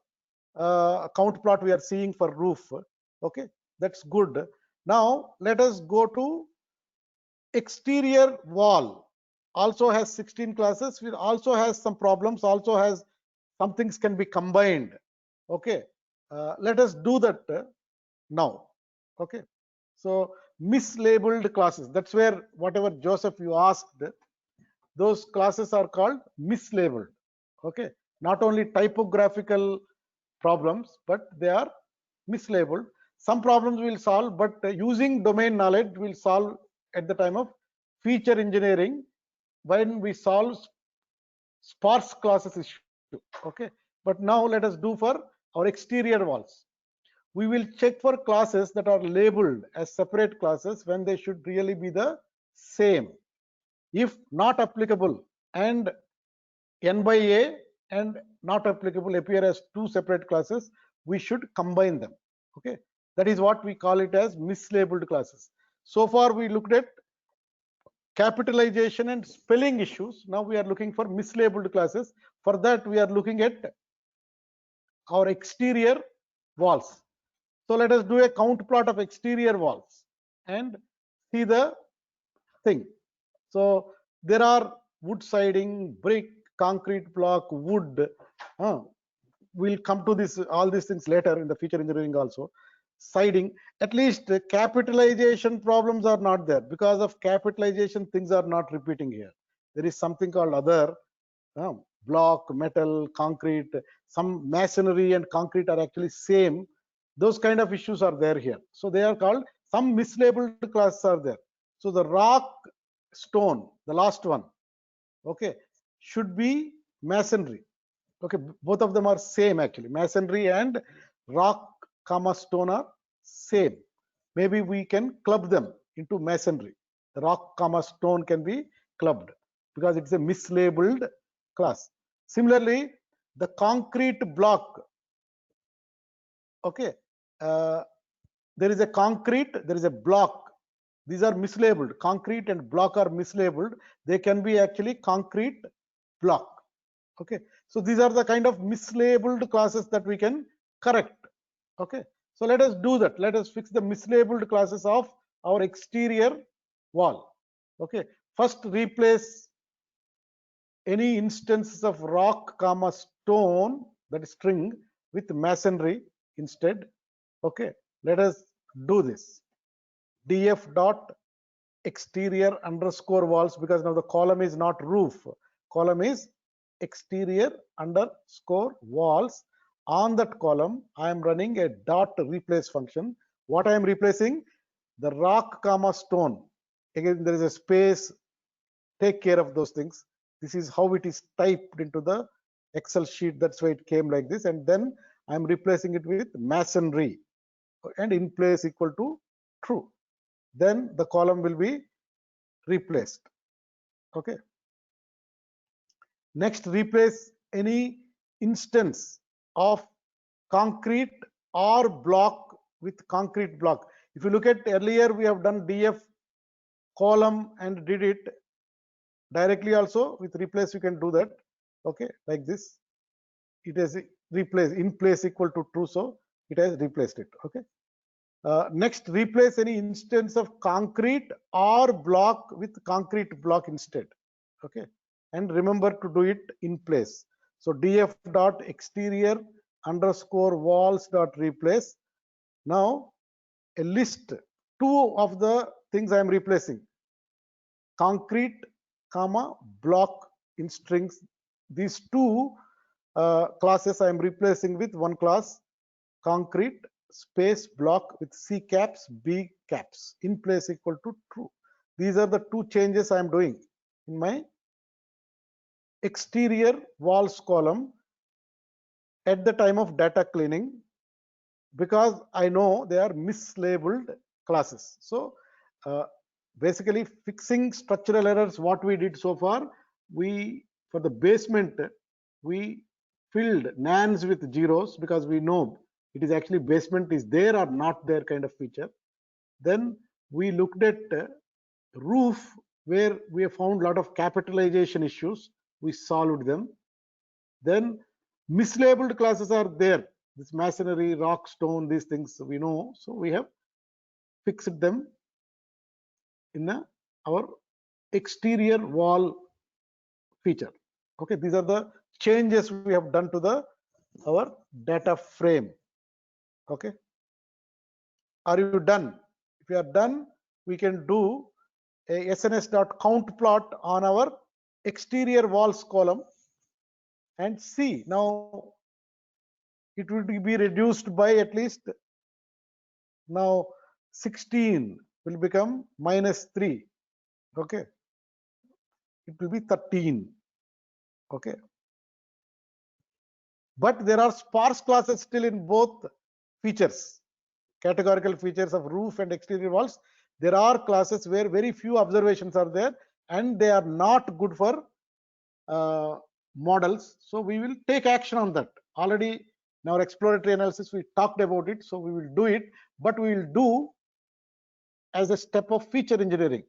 count plot we are seeing for roof. Okay, that's good. Now let us go to exterior wall. Also has 16 classes. It also has some problems. Also has some things can be combined. Okay, let us do that now. Okay, so mislabeled classes, that's where whatever Joseph you asked, those classes are called mislabeled. Okay, not only typographical problems, but they are mislabeled. Some problems will solve, but using domain knowledge will solve at the time of feature engineering when we solve sparse classes issue. Okay, but now let us do for our exterior walls. We will check for classes that are labeled as separate classes when they should really be the same. If not applicable and n by a and not applicable appear as two separate classes, we should combine them. Okay, that is what we call it as mislabeled classes. So far we looked at capitalization and spelling issues. Now we are looking for mislabeled classes. For that we are looking at our exterior walls. So let us do a count plot of exterior walls and see the thing. So there are wood siding, brick, concrete block, wood. We'll come to this all these things later in the feature engineering also. Siding, at least capitalization problems are not there. Because of capitalization, things are not repeating here. There is something called other block, metal, concrete. Some masonry and concrete are actually same. Those kind of issues are there here. So they are called, some mislabeled classes are there. So the rock, stone, the last one, okay, should be masonry. Okay, both of them are same actually. Masonry and rock comma stone are same. Maybe we can club them into masonry. The rock comma stone can be clubbed because it's a mislabeled class. Similarly, the concrete block, okay, there is a concrete, there is a block. These are mislabeled. Concrete and block are mislabeled. They can be actually concrete block. Okay, so these are the kind of mislabeled classes that we can correct. Okay, so let us do that. Let us fix the mislabeled classes of our exterior wall. Okay, first replace any instances of rock comma stone, that is string, with masonry instead. Okay, let us do this. Df dot exterior underscore walls, because now the column is not roof, column is exterior underscore walls. On that column I am running a dot replace function. What I am replacing? The rock comma stone. Again there is a space, take care of those things. This is how it is typed into the Excel sheet, that's why it came like this. And then I am replacing it with masonry and in place equal to true. Then the column will be replaced. Okay, next replace any instance of concrete or block with concrete block. If you look at earlier, we have done df column and did it directly. Also with replace you can do that. Okay, like this, it is replace in place equal to true, so it has replaced it. Okay, next replace any instance of concrete or block with concrete block instead. Okay, and remember to do it in place. So df dot exterior underscore walls dot replace. Now a list, two of the things I am replacing, concrete comma block in strings. These two classes I am replacing with one class, concrete space block with C caps B caps in place equal to true. These are the two changes I am doing in my exterior walls column at the time of data cleaning, because I know they are mislabeled classes. So basically fixing structural errors, what we did so far, we, for the basement, we filled nans with zeros because we know it is actually basement is there or not there kind of feature. Then we looked at roof, where we have found a lot of capitalization issues. We solved them. Then mislabeled classes are there. This masonry, rock, stone, these things we know. So we have fixed them in our exterior wall feature. Okay, these are the changes we have done to our data frame. Okay, are you done? If you are done, we can do a sns.count plot on our exterior walls column and see. Now it would be reduced by at least now 16 will become -3. Okay, it will be 13. Okay, but there are sparse classes still in both features, categorical features of roof and exterior walls. There are classes where very few observations are there and they are not good for models. So we will take action on that. Already in our exploratory analysis we talked about it, so we will do it, but we will do as a step of feature engineering.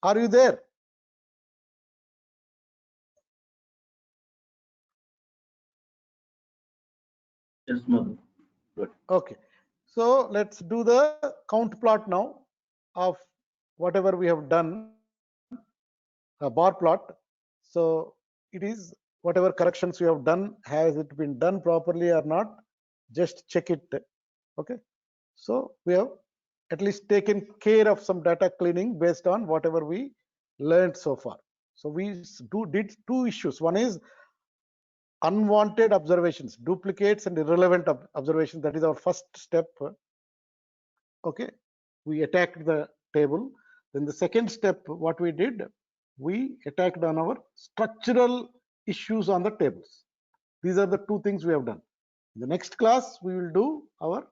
Are you there? Yes, Madhu. Good. Okay, so let's do the count plot now of whatever we have done, a bar plot. So it is whatever corrections we have done, has it been done properly or not, just check it. Okay, so we have at least taken care of some data cleaning based on whatever we learned so far. So we did two issues. One is unwanted observations, duplicates and irrelevant observations. That is our first step. Okay, we attacked the table. Then the second step, what we did, we attacked on our structural issues on the tables. These are the two things we have done. In the next class, we will do our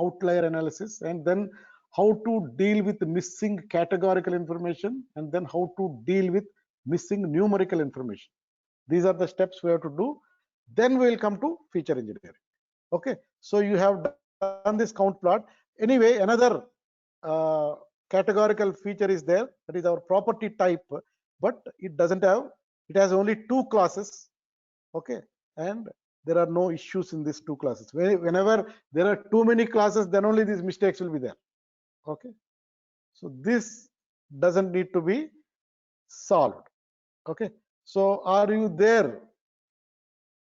outlier analysis and then how to deal with missing categorical information and then how to deal with missing numerical information. These are the steps we have to do. Then we will come to feature engineering. Okay, so you have done this count plot. Anyway, another categorical feature is there, that is our property type, but it doesn't have, it has only two classes. Okay, and there are no issues in these two classes. Whenever there are too many classes, then only these mistakes will be there. Okay, so this doesn't need to be solved. Okay, so are you there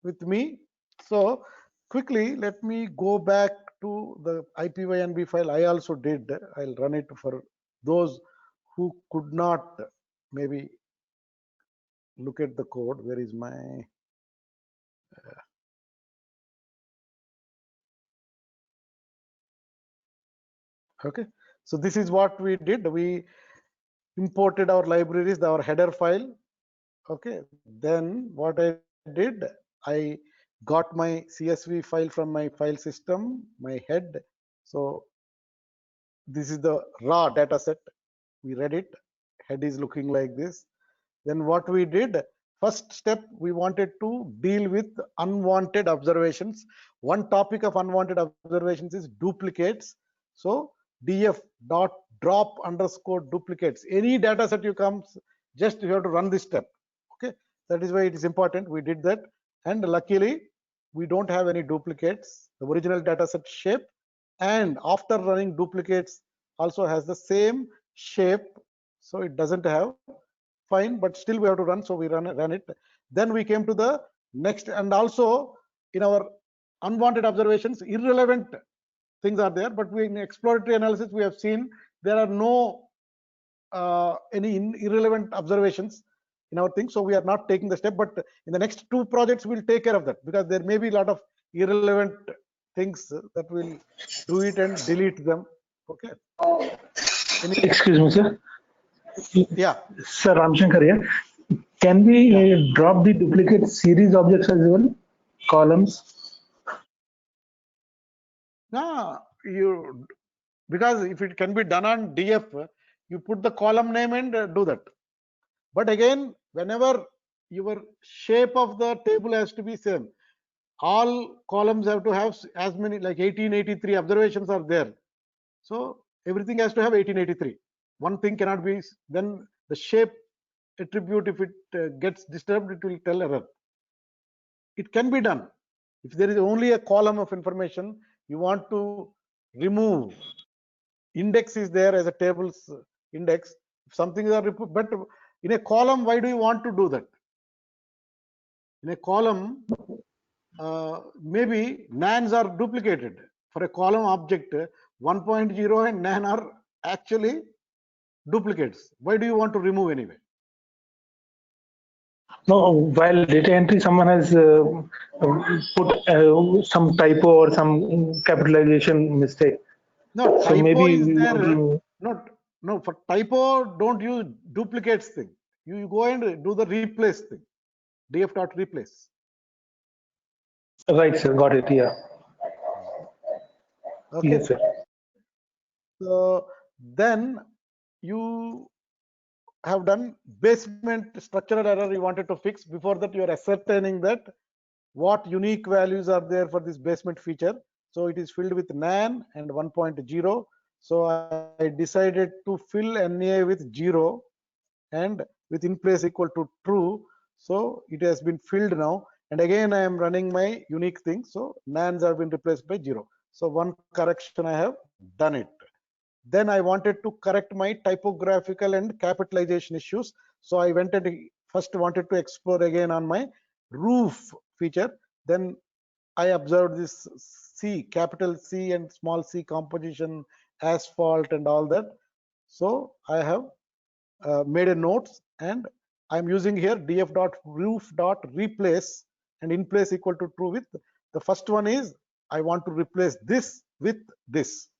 with me? So quickly, let me go back to the IPYNB file. I also did. I'll run it for those who could not maybe look at the code. Where is my okay, so this is what we did. We imported our libraries, our header file. Okay, then what I did, I got my CSV file from my file system, my head. So this is the raw data set. We read it. Head is looking like this. Then what we did, first step, we wanted to deal with unwanted observations. One topic of unwanted observations is duplicates. So df dot drop underscore duplicates. Any data set you comes, just you have to run this step. Okay, that is why it is important. We did that, and luckily we don't have any duplicates. The original data set shape, and after running duplicates also has the same shape, so it doesn't have. Fine, but still we have to run, so we run it. Then we came to the next, and also in our unwanted observations, irrelevant things are there, but in exploratory analysis we have seen there are no any irrelevant observations in our thing, so we are not taking the step. But in the next two projects we'll take care of that, because there may be a lot of irrelevant things that will do it and delete them. Okay, Excuse me, sir. yeah, Sir Ramshankar here. Can we drop the duplicate series objects as well? Columns? no, you, because if it can be done on df, you put the column name and do that. But again, whenever your shape of the table has to be same, all columns have to have as many, like 1883 observations are there, so everything has to have 1883. One thing cannot be, then the shape attribute, if it gets disturbed, it will tell error. It can be done. If there is only a column of information, you want to remove, index is there as a table's index, if something is a, but in a column, why do you want to do that? In a column, maybe nans are duplicated. For a column object, 1.0 and nan are actually duplicates. Why do you want to remove anyway? No, while data entry, someone has put some typo or some capitalization mistake. No, So typo maybe is we there. want to, No, for typo, don't use duplicates thing. You go and do the replace thing. Df dot replace. right, sir. Got it. Yeah. Okay. Yes, sir. So then you have done basement structural error you wanted to fix. Before that, you are ascertaining that what unique values are there for this basement feature. So it is filled with nan and 1.0. So I decided to fill na with 0 and with in place equal to true. So it has been filled now. And again, I am running my unique thing. So nans have been replaced by 0. So one correction I have done it. Then I wanted to correct my typographical and capitalization issues. So I went and first wanted to explore again on my roof feature. Then I observed this C, capital C and small c composition, asphalt and all that. So I have made a notes and I'm using here df.roof.replace and in place equal to true with the first one is I want to replace this with this.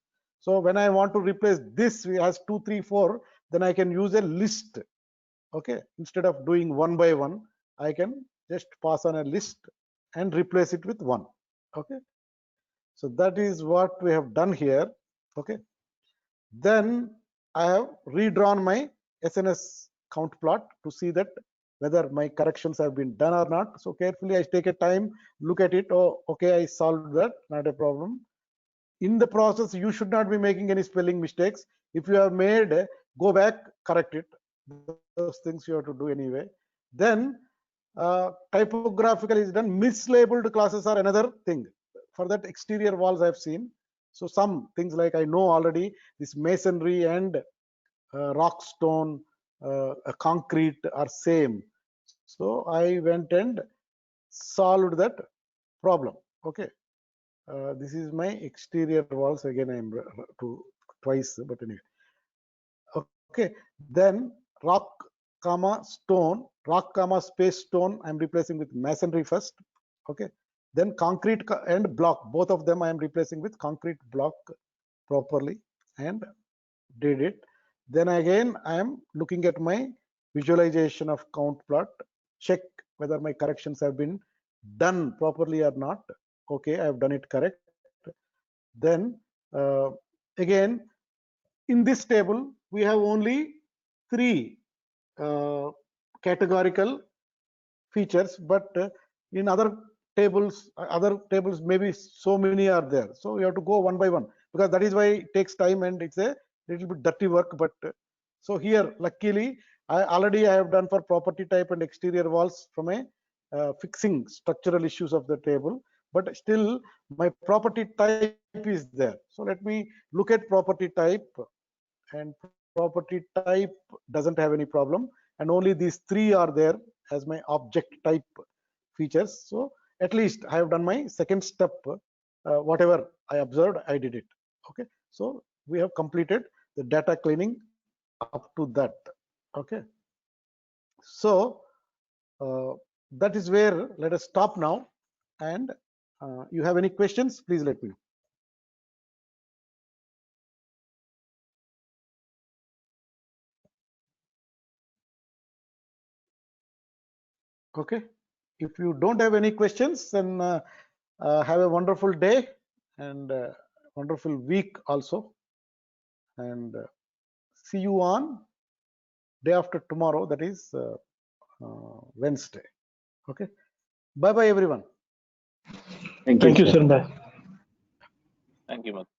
So when I want to replace this as 2, 3, 4, then I can use a list. Okay, instead of doing one by one, I can just pass on a list and replace it with 1. Okay, so that is what we have done here. Okay, then I have redrawn my SNS count plot to see that whether my corrections have been done or not. So carefully I take a time, look at it. Oh, okay, I solved that, not a problem. In the process, you should not be making any spelling mistakes. If you have made, go back, correct it. Those things you have to do anyway. Then typographical is done. Mislabeled classes are another thing. For that exterior walls I've seen. So some things like I know already this masonry and rock stone, concrete are same. So I went and solved that problem. Okay. This is my exterior walls. Again, I'm to twice, but anyway. Okay. Then rock, comma stone, rock, comma space stone. I'm replacing with masonry first. Okay. Then concrete and block. Both of them I am replacing with concrete block properly and did it. Then again, I am looking at my visualization of count plot. Check whether my corrections have been done properly or not. Okay, I have done it correct. Then again, in this table, we have only 3 categorical features, but in other tables maybe so many are there. So you have to go one by one because that is why it takes time and it's a little bit dirty work. But so here, luckily, I have done for property type and exterior walls from a fixing structural issues of the table. But still, my property type is there. So let me look at property type, and property type doesn't have any problem, and only these 3 are there as my object type features. So at least I have done my second step. Whatever I observed, I did it. Okay, so we have completed the data cleaning up to that. Okay, so that is where let us stop now, and you have any questions, please let me know. Okay, if you don't have any questions, then have a wonderful day and wonderful week also, and see you on day after tomorrow, that is Wednesday. Okay, bye bye everyone. Thank you, thank you, sir. sir. Bye. Thank you, Madhu.